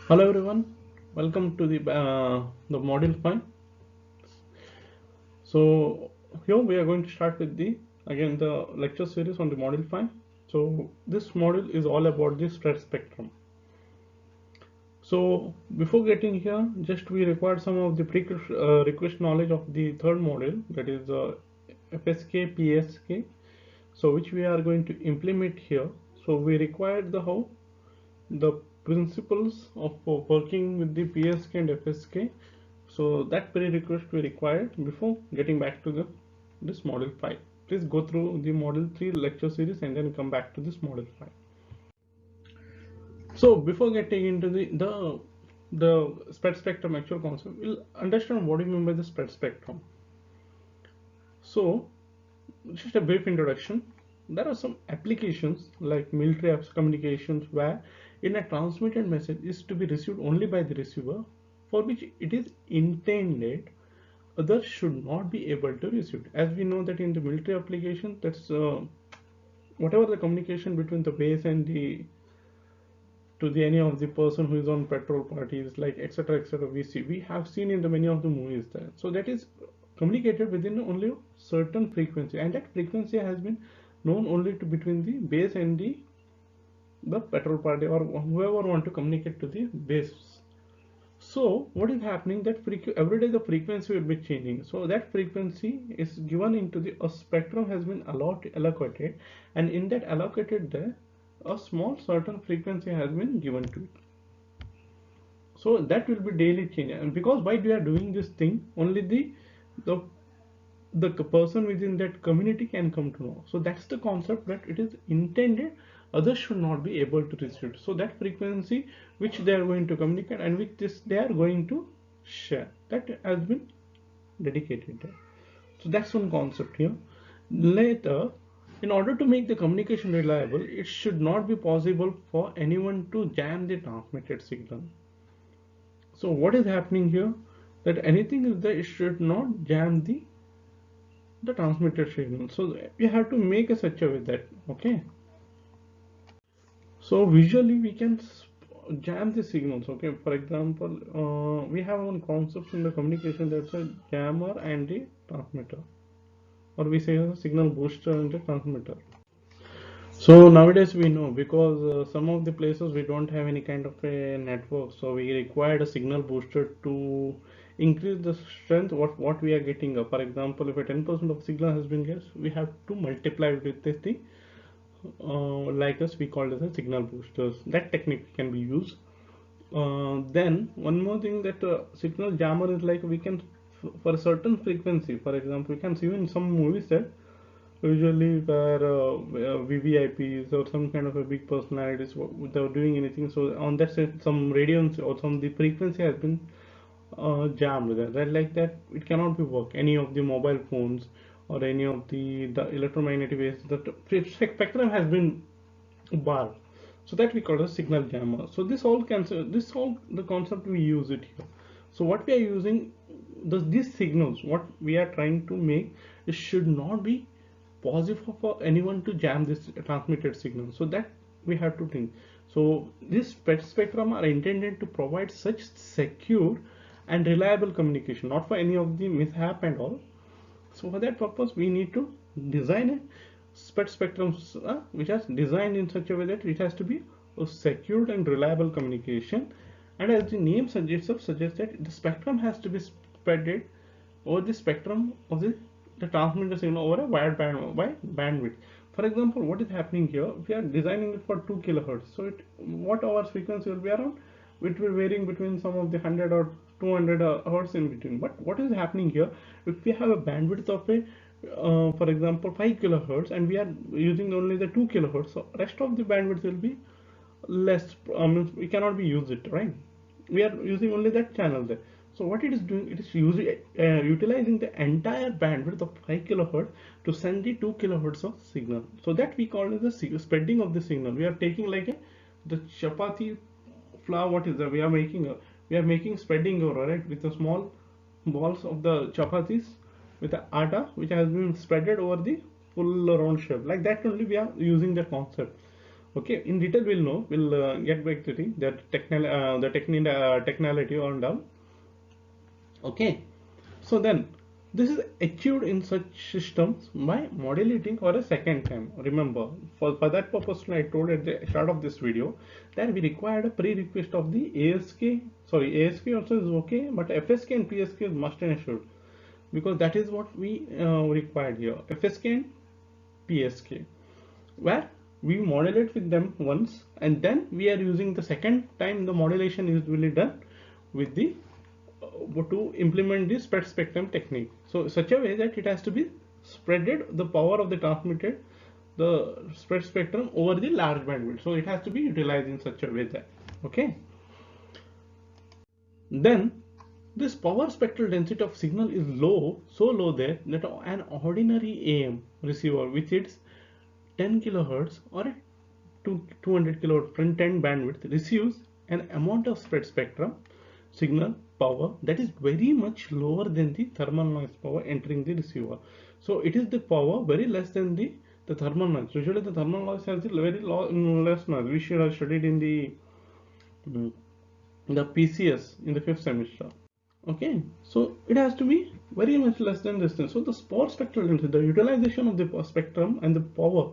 Hello everyone, welcome to the module 5. So here we are going to start with the lecture series on the module 5. So this module is all about the spread spectrum. So before getting here, just we require some of the requisite knowledge of the third module, that is FSK PSK. So which we are going to implement here. So we require the principles of working with the PSK and FSK. So that prerequisite we required before getting back to this model 5. Please go through the model 3 lecture series and then come back to this model 5. So before getting into the spread spectrum actual concept, we'll understand what do you mean by the spread spectrum. So just a brief introduction. There are some applications like military apps communications where in a transmitted message is to be received only by the receiver, for which it is intended others should not be able to receive it. As we know that in the military application, that's whatever the communication between the base and the to the any of the person who is on patrol parties, like etc etc, we have seen in the many of the movies there. So that is communicated within only a certain frequency, and that frequency has been known only to between the base and the patrol party or whoever want to communicate to the base. So what is happening that every day the frequency will be changing. So that frequency is given into a spectrum has been allocated, and in that allocated there a small certain frequency has been given to it. So that will be daily change, and because why we are doing this thing, only the the person within that community can come to know. So that's the concept, that it is intended others should not be able to receive. So that frequency which they are going to communicate and which this they are going to share, that has been dedicated there. So that's one concept here. Later, in order to make the communication reliable, it should not be possible for anyone to jam the transmitted signal. So what is happening here, that anything is there, it should not jam the transmitted signal. So we have to make a such a way that, okay, so visually we can jam the signals. Okay, for example, we have one concept in the communication, that's a jammer and the transmitter, or we say a signal booster and the transmitter. So nowadays we know, because some of the places we don't have any kind of a network, so we required a signal booster to increase the strength what we are getting. For example, if a 10% of signal has been get, we have to multiply with this thing, like us we call it as a signal boosters. That technique can be used. Then one more thing, that signal jammer is like we can for a certain frequency. For example, we can see in some movies that usually where VVIPs or some kind of a big personalities without doing anything. So on that set, some radios or some the frequency has been jammed there. That like that it cannot be work. Any of the mobile phones or any of the electromagnetic waves, the spectrum has been barred. So that we call a signal jammer. So this all the concept we use it here. So what we are using, these signals, what we are trying to make, it should not be possible for anyone to jam this transmitted signal. So that we have to think. So this spectrum are intended to provide such secure and reliable communication, not for any of the mishap and all. So for that purpose we need to design a spectrum which is designed in such a way that it has to be a secured and reliable communication. And as the name suggests that the spectrum has to be spreaded over the spectrum of the transmitter signal over a wide bandwidth. For example, what is happening here, we are designing it for 2 kilohertz. So what our frequency will be around, it will varying between some of the 100 or 200 hertz in between. But what is happening here, if we have a bandwidth of a for example 5 kilohertz, and we are using only the 2 kilohertz, so rest of the bandwidth will be less. We cannot be use it, right? We are using only that channel there. So what it is doing, it is using utilizing the entire bandwidth of 5 kilohertz to send the 2 kilohertz of signal. So that we call it the spreading of the signal. We are taking like the chapati flour. What is that we are making spreading over, right, with the small balls of the chapatis with the atta which has been spreaded over the full round shape. Like that only we are using the concept. Okay, in detail we'll know, we'll get back to the technicality on down. Okay, so then this is achieved in such systems by modulating for a second time. Remember, for that purpose I told at the start of this video that we required a prerequisite of the ASK. Sorry, ASK also is okay, but FSK and PSK is must and assured, because that is what we required here, FSK and PSK, where we modulate with them once and then we are using the second time the modulation is really done with the to implement this spread spectrum technique. So such a way that it has to be spreaded the power of the transmitted the spread spectrum over the large bandwidth. So it has to be utilized in such a way that, okay. Then this power spectral density of signal is low, so low that an ordinary AM receiver with its 10 kilohertz or a 200 kilohertz front end bandwidth receives an amount of spread spectrum signal power that is very much lower than the thermal noise power entering the receiver. So it is the power very less than the thermal noise. Usually the thermal noise has the very less noise. We should have studied in the PCS in the 5th semester. Okay, so it has to be very much less than this thing. So the power spectral density, the utilization of the spectrum and the power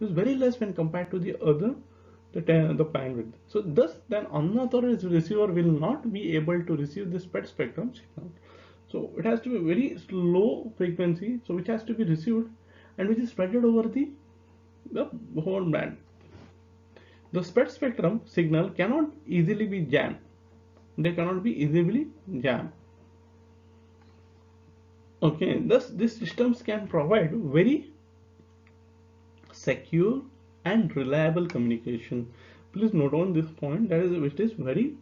is very less when compared to the other the bandwidth. So thus then unauthorized receiver will not be able to receive the spread spectrum signal. So it has to be very low frequency, so which has to be received and which is spread over the whole band. The spread spectrum signal cannot easily be jammed. They cannot be easily jammed. Okay, thus these systems can provide very secure and reliable communication. Please note on this point, that is which is very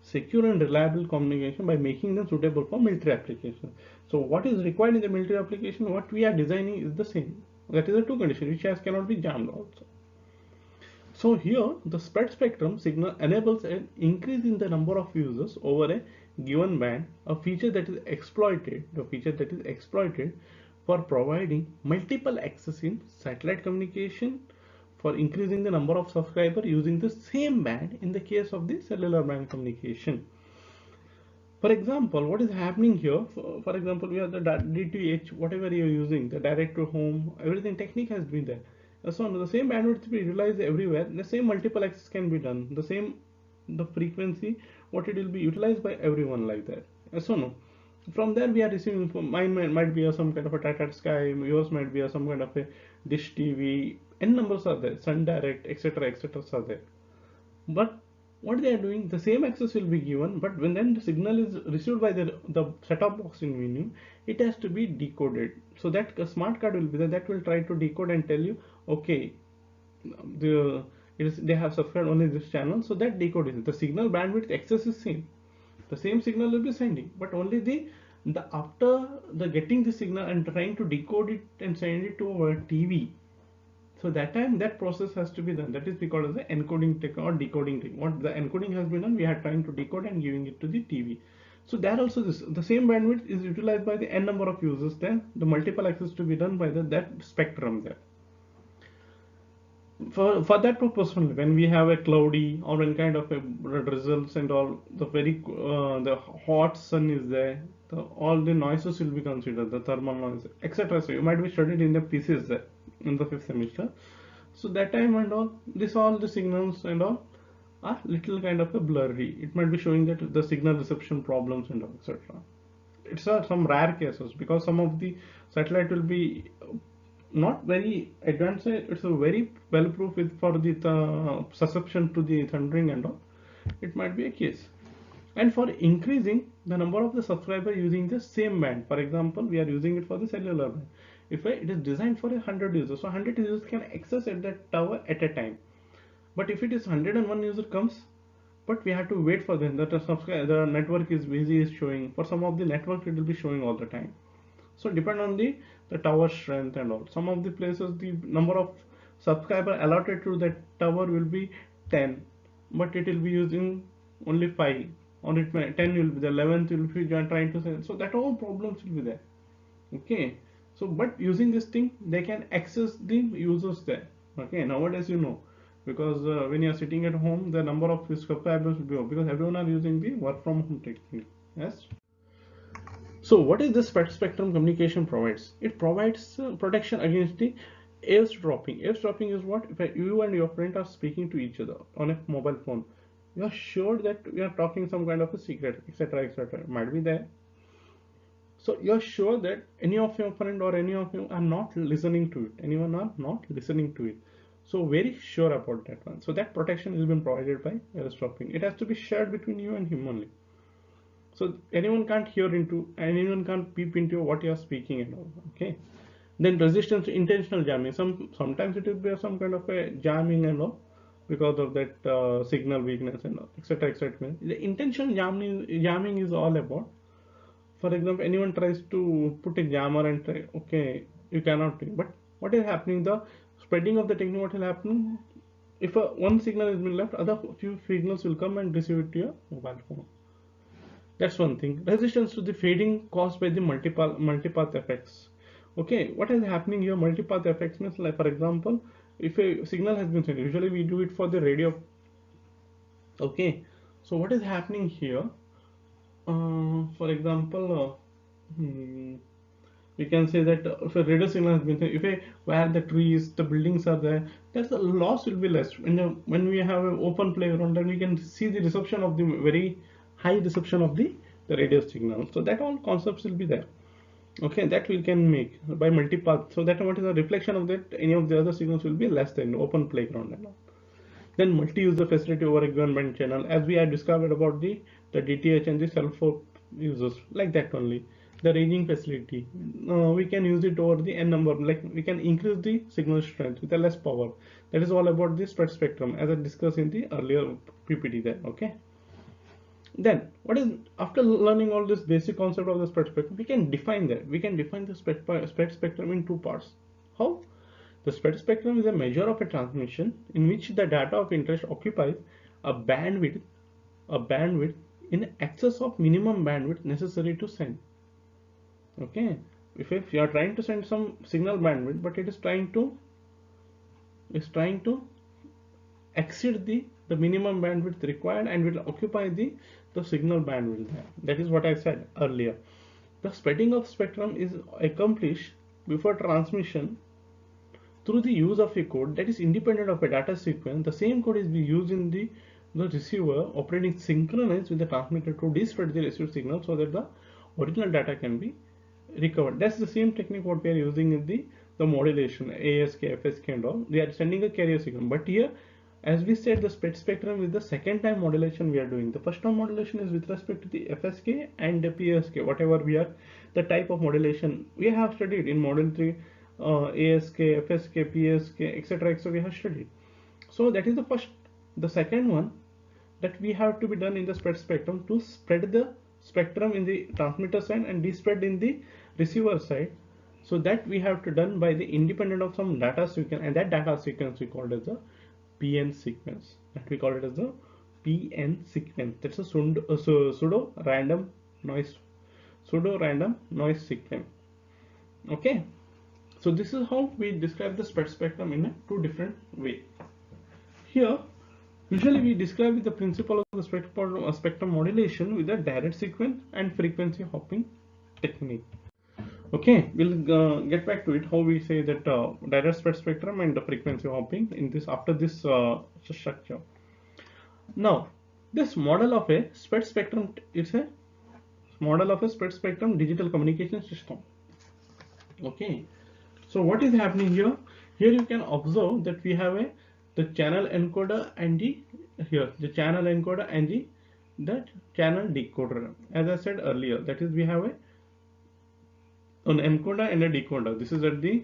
secure and reliable communication by making them suitable for military application. So what is required in the military application, what we are designing is the same. That is the two conditions which cannot be jammed also. So here the spread spectrum signal enables an increase in the number of users over a given band, a feature that is exploited, for providing multiple access in satellite communication, for increasing the number of subscribers using the same band in the case of the cellular band communication. For example, what is happening here, for example, we have the DTH, whatever you are using, the direct to home, everything technique has been there. So the same bandwidth to be utilized everywhere, the same multiple access can be done, the frequency, what it will be utilized by everyone like that. So no. From there we are receiving, mine might be some kind of a Tata Sky, yours might be some kind of a Dish TV, n numbers are there, Sun Direct, etc. are there. But what they are doing, the same access will be given, but when then the signal is received by the set-top box in venue, it has to be decoded. So that a smart card will be there that will try to decode and tell you, okay, they have subscribed only this channel, so that decode is the signal bandwidth access is same. The same signal will be sending, but only the after the getting the signal and trying to decode it and send it to our TV. So that time that process has to be done. That is because of the encoding or decoding thing. What the encoding has been done, we are trying to decode and giving it to the TV. So there also the same bandwidth is utilized by the n number of users. Then the multiple access to be done by that spectrum there. For that purpose only, when we have a cloudy or when kind of a drizzles and all, the hot sun is there, all the noises will be considered, the thermal noise, etc. So you might be studied in the pieces there in the 5th semester. So that time and all the signals and all are little kind of a blurry. It might be showing that the signal reception problems and all, etc. It's some rare cases, because some of the satellite will be not very advanced, it's a very well proof for the susception to the thundering and all. It might be a case. And for increasing the number of the subscriber using the same band, for example, we are using it for the cellular band. If it is designed for 100 users, so 100 users can access at that tower at a time. But if it is 101 user comes, but we have to wait for them, that the network is busy is showing. For some of the network it will be showing all the time. So depend on the tower strength and all. Some of the places the number of subscriber allotted to that tower will be 10, but it will be using only 5, or it may 10 will be the 11th will be trying to say. So that all problems will be there. Okay, so but using this thing they can access the users there. Okay, nowadays because when you are sitting at home, the number of subscribers will be off because everyone are using the work from home technique. Yes. So what is the spectrum communication provides? It provides protection against the eavesdropping. Eavesdropping is what? If you and your friend are speaking to each other on a mobile phone, you are sure that we are talking some kind of a secret, etc., etc. Might be there. So you are sure that any of your friend or any of you are not listening to it. Anyone are not listening to it. So very sure about that one. So that protection has been provided by eavesdropping. It has to be shared between you and him only. So anyone can't peep into what you are speaking and all. Okay. Then resistance to intentional jamming. Sometimes it will be some kind of a jamming and all because of that signal weakness and all, etc., etc. The intentional jamming is all about. For example, anyone tries to put a jammer and try, okay, you cannot do. But what is happening? The spreading of the technique. What will happen? If one signal has been left, other few signals will come and receive it to your mobile phone. That's one thing. Resistance to the fading caused by the multipath effects. Okay, what is happening here? Multipath effects means, like for example, if a signal has been sent, usually we do it for the radio. Okay, so what is happening here? For example, we can say that if a radio signal has been sent, if a where the trees, the buildings are there, that's the loss will be less. When we have an open playground, then we can see the reception of the very high reception of the radio signal. So that all concepts will be there. Okay, that we can make by multipath. So that what is the reflection of that? Any of the other signals will be less than open playground and all. Then multi-user facility over a given band channel, as we had discovered about the DTH and the cell phone users, like that only. The ranging facility, we can use it over the n number, like we can increase the signal strength with a less power. That is all about the spread spectrum, as I discussed in the earlier PPT there. Okay. Then what is, after learning all this basic concept of the spread spectrum, we can define that. We can define the spread spectrum in two parts. How? The spread spectrum is a measure of a transmission in which the data of interest occupies a bandwidth in excess of minimum bandwidth necessary to send. Okay, if you are trying to send some signal bandwidth, but it is trying to exceed the minimum bandwidth required and will occupy the signal bandwidth. That is what I said earlier. The spreading of spectrum is accomplished before transmission through the use of a code that is independent of a data sequence. The same code is being used in the receiver operating synchronized with the transmitter to despread the received signal so that the original data can be recovered. That's the same technique what we are using in the modulation, ASK, FSK and all. They are sending a carrier signal. But here, as we said, the spread spectrum is the second time modulation we are doing. The first time modulation is with respect to the FSK and the PSK, whatever we are, the type of modulation we have studied in model 3, ASK, FSK, PSK, etc. etc. we have studied. So that is the first. The second one that we have to be done in the spread spectrum to spread the spectrum in the transmitter side and despread in the receiver side. So that we have to done by the independent of some data sequence, and that data sequence we call it as the PN sequence. That we call it as the PN sequence. That's a pseudo random noise sequence. Okay. So this is how we describe the spread spectrum in a two different way. Here, usually we describe with the principle of the spectrum modulation with a direct sequence and frequency hopping technique. Okay, we'll get back to it, how we say that direct spread spectrum and the frequency hopping in this after this structure. Now, this model of a spread spectrum is a model of a spread spectrum digital communication system. Okay, so what is happening here? Here you can observe that we have the channel encoder and the channel encoder and the channel decoder. As I said earlier, that is we have an encoder and a decoder. This is at the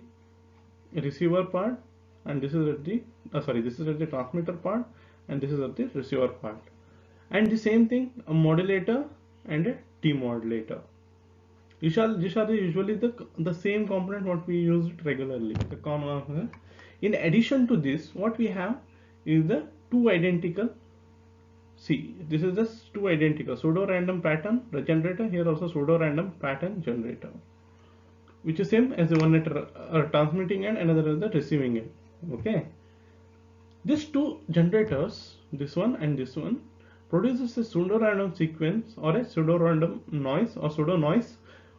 receiver part, and this is at the this is at the transmitter part, and this is at the receiver part. And the same thing, a modulator and a demodulator. These are usually the same component what we use regularly. The common. In addition to this, what we have is the two identical. See, this is the two identical pseudo random pattern generator. Here also pseudo random pattern generator, which is same as the one at transmitting end, another at the receiving end. Okay. These two generators, this one and this one, produces a pseudo-random sequence or a pseudo-random noise or pseudo-noise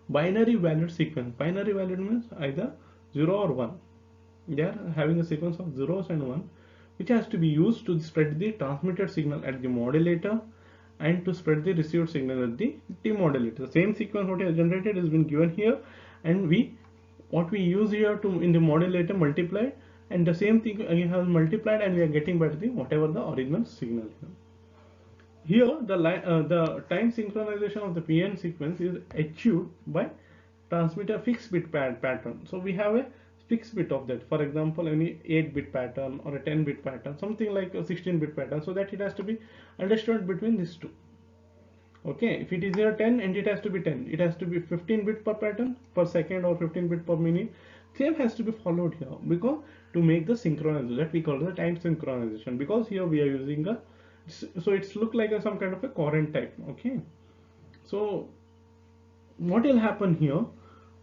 binary valued sequence. Binary valued means either 0 or 1. They are having a sequence of zeros and 1, which has to be used to spread the transmitted signal at the modulator and to spread the received signal at the demodulator. The same sequence what is generated has been given here, and what we use here to in the modulator multiply, and the same thing again has multiplied, and we are getting back the whatever the original signal here. Here the time synchronization of the PN sequence is achieved by transmit a fixed bit pattern. So we have a fixed bit of that. For example, any 8-bit pattern or a 10-bit pattern, something like a 16-bit pattern, so that it has to be understood between these two. Okay, if it is here 10 and it has to be 10, it has to be 15 bit per pattern per second or 15 bit per minute. Same has to be followed here, because to make the synchronization, that we call the time synchronization, because here we are using a, so it's look like some kind of a current type. Okay, so what will happen here?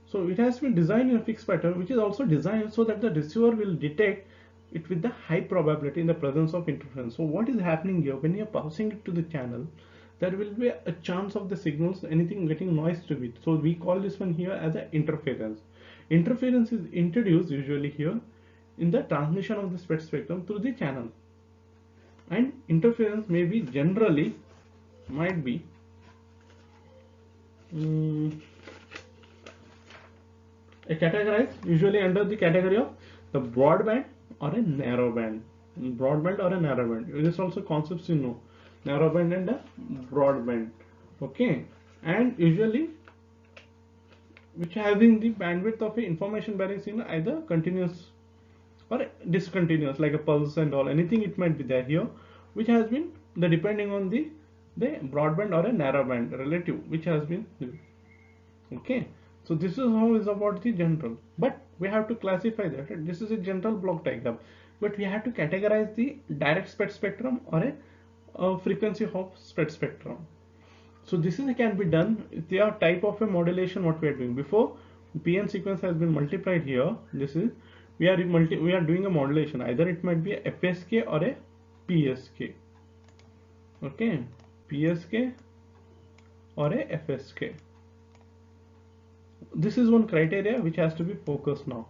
So it has been designed in a fixed pattern, which is also designed so that the receiver will detect it with the high probability in the presence of interference. So what is happening here, when you are passing it to the channel, there will be a chance of the signals anything getting noise to it. So we call this one here as an interference. Interference is introduced usually here in the transmission of the spectrum through the channel, and interference may be generally might be categorized usually under the category of the broadband or a narrow band. Broadband or a narrow band. This also concepts you know, narrow band and a broadband. Okay, and usually which having the bandwidth of a information bearing signal either continuous or discontinuous, like a pulse and all, anything it might be there here, which has been the depending on the broadband or a narrow band relative, which has been. Okay, so this is how is about the general, but we have to classify that. This is a general block diagram, but we have to categorize the direct spread spectrum or a frequency of spread spectrum. So this is can be done. They are type of a modulation what we are doing. Before PN sequence has been multiplied here, this is we are doing a modulation. Either it might be a FSK or a PSK. Okay, PSK or a FSK. This is one criteria which has to be focused now.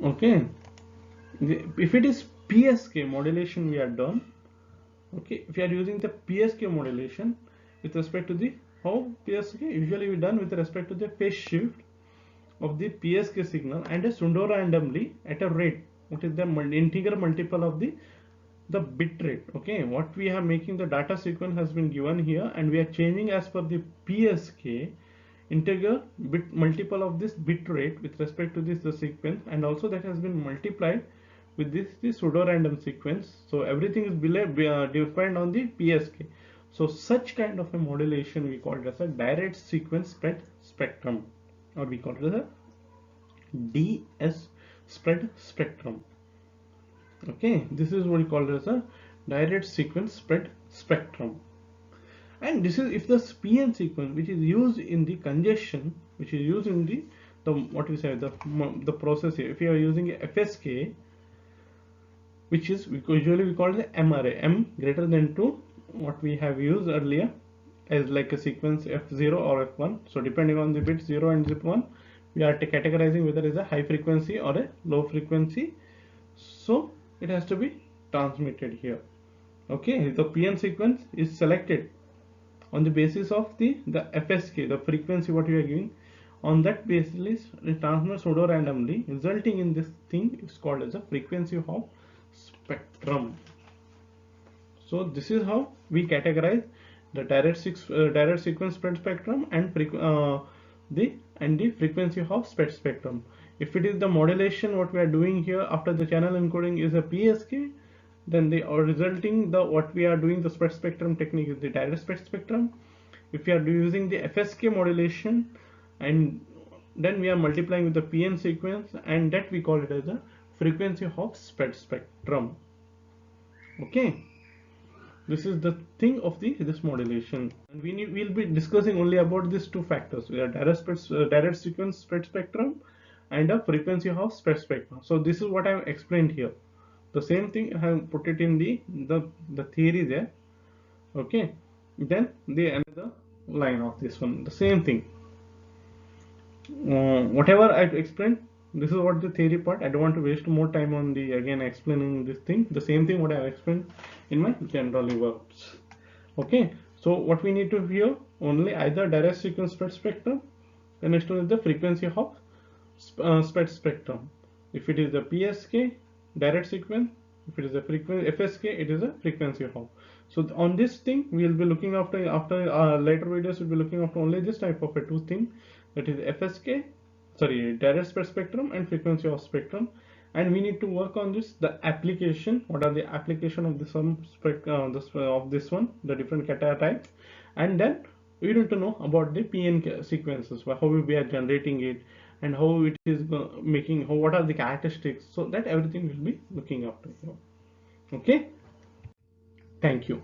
Okay, if it is PSK modulation we are done. Okay, if you are using the PSK modulation with respect to the how PSK usually we done with respect to the phase shift of the PSK signal and a pseudo randomly at a rate, what is the integer multiple of the bit rate. Okay, what we are making the data sequence has been given here, and we are changing as per the PSK integer bit multiple of this bit rate with respect to this the sequence, and also that has been multiplied with this pseudo random sequence. So everything is defined on the PSK. So such kind of a modulation we call it as a direct sequence spread spectrum, or we call it as a DS spread spectrum. Okay, this is what we call it as a direct sequence spread spectrum. And this is if the PN sequence which is used in the congestion, which is used in the what we say the process here, if you are using a FSK, which is usually we call it MRA, M greater than 2, what we have used earlier as like a sequence F0 or F1. So depending on the bit 0 and zip 1, we are categorizing whether it is a high frequency or a low frequency. So it has to be transmitted here. Okay, the PN sequence is selected on the basis of the FSK, the frequency what we are giving. On that basis, it transmits pseudo randomly, resulting in this thing is called as a frequency of spectrum. So this is how we categorize the direct sequence spread spectrum and the frequency of spread spectrum. If it is the modulation what we are doing here after the channel encoding is a PSK, then the resulting what we are doing the spread spectrum technique is the direct spread spectrum. If we are using the FSK modulation, and then we are multiplying with the PN sequence, and that we call it as a frequency of spread spectrum. Okay, This is the thing of this modulation, and we'll be discussing only about these two factors. We have direct sequence spread spectrum and a frequency of spread spectrum. So this is what I have explained here. The same thing I have put it in the theory there. Okay, then the another line of this one, the same thing. Whatever I've explained, this is what the theory part. I don't want to waste more time on the again explaining this thing. The same thing what I have explained in my general words. Okay, so what we need to hear only either direct sequence spread spectrum, and next one is the frequency of spread spectrum. If it is the PSK direct sequence, if it is a frequency FSK, it is a frequency of. So on this thing we will be looking after later videos. We'll be looking after only this type of a two thing, that is FSK, sorry, direct spread spectrum and frequency of spectrum. And we need to work on this, the application, what are the application of this of this one, the different Canara types. And then we need to know about the PN sequences, how we are generating it, and how it is making, what are the characteristics, so that everything will be looking after here. Okay, thank you.